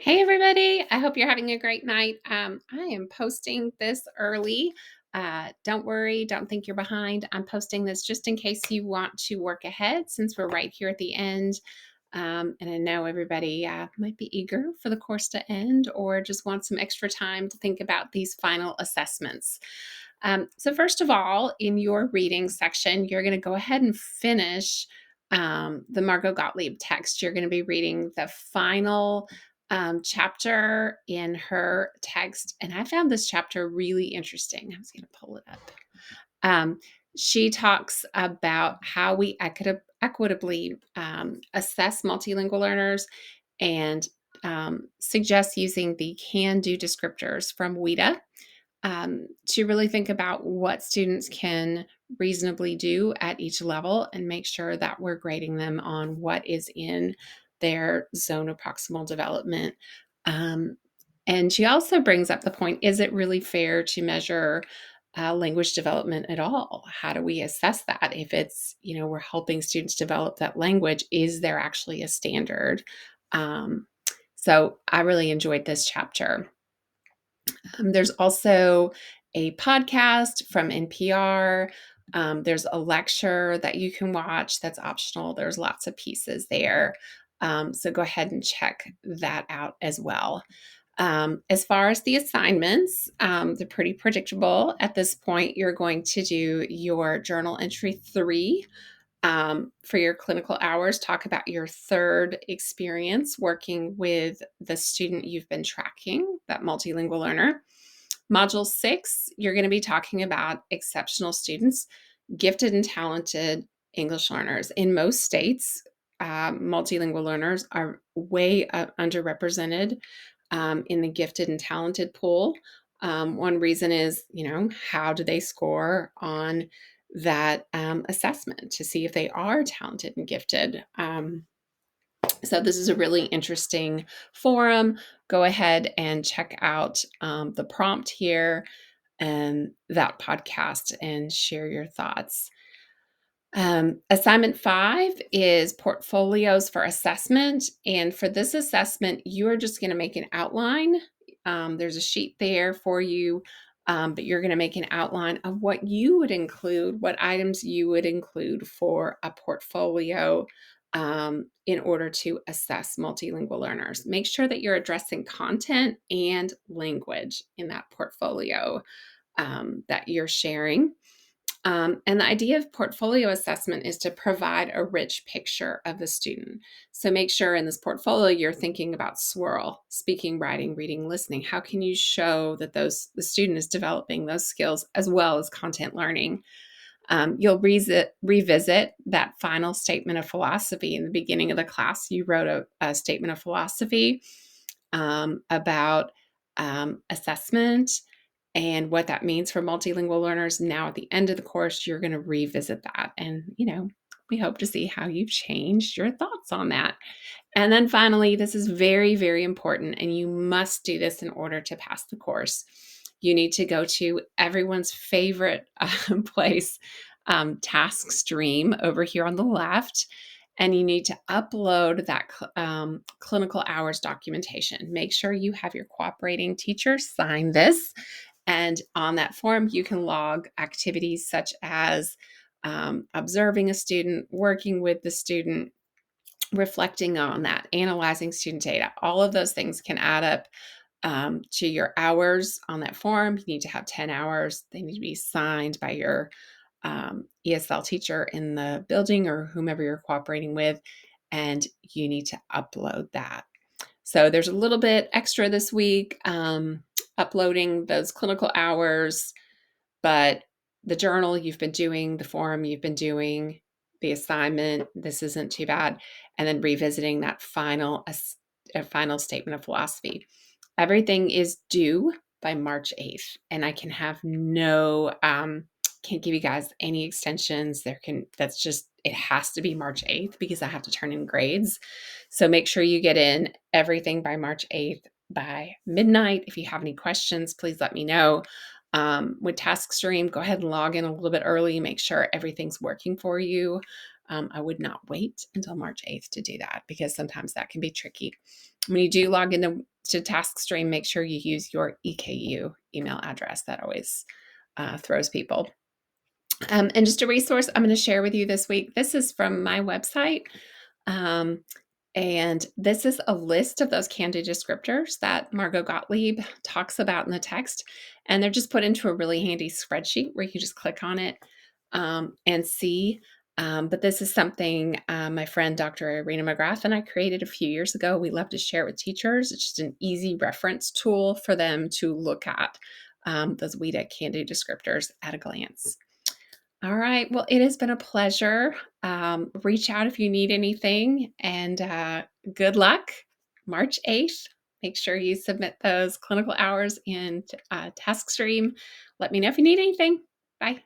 Hey everybody, I hope you're having a great night. I am posting this early. Don't worry, don't think you're behind. I'm posting this just in case you want to work ahead since we're right here at the end. And I know everybody might be eager for the course to end or just want some extra time to think about these final assessments. So, first of all, in your reading section, you're going to go ahead and finish the Margot Gottlieb text. You're going to be reading the final chapter in her text. And I found this chapter really interesting. I was going to pull it up. Um, she talks about how we equitably assess multilingual learners and suggests using the can-do descriptors from WIDA to really think about what students can reasonably do at each level and make sure that we're grading them on what is in their zone of proximal development. Um, and she also brings up the point, is it really fair to measure language development at all? How do we assess that? If it's, we're helping students develop that language, is there actually a standard? So I really enjoyed this chapter. There's also a podcast from NPR. There's a lecture that you can watch that's optional. There's lots of pieces there. So go ahead and check that out as well. As far as the assignments, they're pretty predictable. At this point, you're going to do your journal entry 3 for your clinical hours. Talk about your third experience working with the student you've been tracking, that multilingual learner. Module 6, you're going to be talking about exceptional students, gifted and talented English learners. In most states, multilingual learners are way underrepresented in the gifted and talented pool. One reason is, how do they score on that assessment to see if they are talented and gifted? So this is a really interesting forum. Go ahead and check out the prompt here and that podcast and share your thoughts. Assignment 5 is portfolios for assessment. And for this assessment, you are just going to make an outline. There's a sheet there for you, but you're going to make an outline of what you would include, what items you would include for a portfolio in order to assess multilingual learners. Make sure that you're addressing content and language in that portfolio that you're sharing. And the idea of portfolio assessment is to provide a rich picture of the student. So make sure in this portfolio you're thinking about swirl, speaking, writing, reading, listening. How can you show that the student is developing those skills as well as content learning? You'll revisit that final statement of philosophy. In the beginning of the class, you wrote a statement of philosophy about assessment and what that means for multilingual learners. Now, at the end of the course, you're going to revisit that. And, we hope to see how you've changed your thoughts on that. And then finally, this is very, very important, and you must do this in order to pass the course. You need to go to everyone's favorite place, task stream over here on the left, and you need to upload that clinical hours documentation. Make sure you have your cooperating teacher sign this. And on that form, you can log activities such as observing a student, working with the student, reflecting on that, analyzing student data. All of those things can add up to your hours on that form. You need to have 10 hours. They need to be signed by your ESL teacher in the building or whomever you're cooperating with, and you need to upload that. So there's a little bit extra this week, uploading those clinical hours, but the journal you've been doing, the forum you've been doing, the assignment, this isn't too bad, and then revisiting that final statement of philosophy. Everything is due by March 8th, and I can have can't give you guys any extensions. It has to be March 8th because I have to turn in grades. So make sure you get in everything by March 8th by midnight. If you have any questions, please let me know. With TaskStream, go ahead and log in a little bit early, make sure everything's working for you. I would not wait until March 8th to do that because sometimes that can be tricky. When you do log into to TaskStream, make sure you use your EKU email address. That always throws people. And just a resource I'm going to share with you this week. This is from my website. Um, and this is a list of those candid descriptors that Margot Gottlieb talks about in the text. And they're just put into a really handy spreadsheet where you can just click on it and see. But this is something my friend Dr. Irina McGrath and I created a few years ago. We love to share it with teachers. It's just an easy reference tool for them to look at those WEDA candid descriptors at a glance. All right. Well, it has been a pleasure. Reach out if you need anything, and good luck. March 8th. Make sure you submit those clinical hours in TaskStream. Let me know if you need anything. Bye.